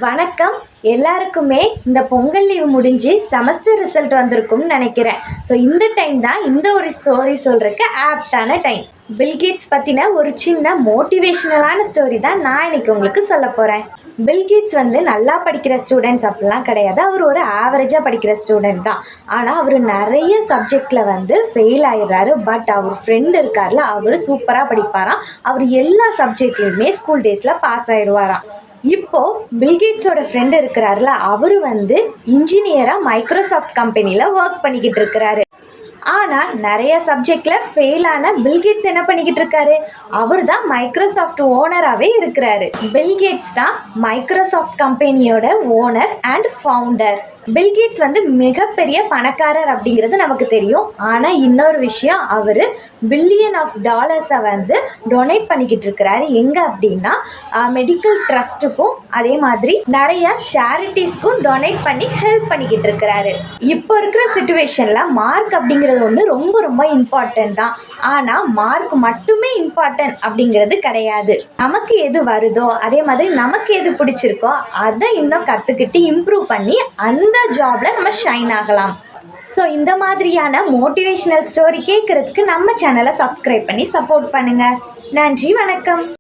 வணக்கம். எல்லாருக்குமே இந்த பொங்கல் லீவ் முடிஞ்சு செமஸ்டர் ரிசல்ட் வந்திருக்கும்னு நினைக்கிறேன். ஸோ இந்த டைம் தான் இந்த ஒரு ஸ்டோரி சொல்கிறதுக்கு ஆப்டான டைம். பில்கேட்ஸ் பற்றின ஒரு சின்ன மோட்டிவேஷ்னலான ஸ்டோரி தான் நான் இன்னைக்கு உங்களுக்கு சொல்ல போகிறேன். பில்கேட்ஸ் நல்லா படிக்கிற ஸ்டூடெண்ட்ஸ் அப்படிலாம் கிடையாது. அவர் ஒரு ஆவரேஜாக படிக்கிற ஸ்டூடெண்ட் தான். ஆனால் அவர் நிறைய சப்ஜெக்டில் ஃபெயில் ஆகிடுறாரு. பட் அவர் ஃப்ரெண்டு இருக்கார்ல, அவர் சூப்பராக படிப்பாராம். அவர் எல்லா சப்ஜெக்ட்லேயுமே ஸ்கூல் டேஸில் பாஸ் ஆகிடுவாராம். இப்போது பில்கேட்ஸோட ஃப்ரெண்டு இருக்கிறார்ல, அவர் இன்ஜினியராக மைக்ரோசாஃப்ட் கம்பெனியில் ஒர்க் பண்ணிக்கிட்டு இருக்கிறாரு. ஆனால் நிறைய சப்ஜெக்டில் ஃபெயிலான பில்கேட்ஸ் என்ன பண்ணிக்கிட்டு இருக்காரு? அவர் தான் மைக்ரோசாஃப்ட் ஓனராகவே இருக்கிறாரு. பில்கேட்ஸ் தான் மைக்ரோசாஃப்ட் கம்பெனியோட ஓனர் அண்ட் ஃபவுண்டர். பில்கேட்ஸ் மிகப்பெரிய பணக்காரர் அப்படிங்கிறது நமக்கு தெரியும். ஆனால் இன்னொரு விஷயம், அவர் பில்லியன் ஆஃப் டாலர்ஸை டொனேட் பண்ணிக்கிட்டு இருக்கிறாரு. எங்கே அப்படின்னா மெடிக்கல் ட்ரஸ்ட்டுக்கும் அதே மாதிரி நிறைய சேரிட்டிஸ்க்கும் டொனேட் பண்ணி ஹெல்ப் பண்ணிக்கிட்டு இருக்கிறாரு. இப்போ இருக்கிற சுச்சுவேஷனில் மார்க் அப்படிங்கிறது ஒன்று ரொம்ப ரொம்ப இம்பார்ட்டன்ட் தான். ஆனால் மார்க் மட்டுமே இம்பார்ட்டன்ட் அப்படிங்கிறது கிடையாது. நமக்கு எது வருதோ, அதே மாதிரி நமக்கு எது பிடிச்சிருக்கோ அதை இன்னும் கற்றுக்கிட்டு இம்ப்ரூவ் பண்ணி அந்த ஜாப்ல நம்ம ஷைன் ஆகலாம். ஸோ இந்த மாதிரியான மோட்டிவேஷ்னல் ஸ்டோரி கேட்குறதுக்கு நம்ம சேனலை சப்ஸ்கிரைப் பண்ணி சப்போர்ட் பண்ணுங்கள். நன்றி, வணக்கம்.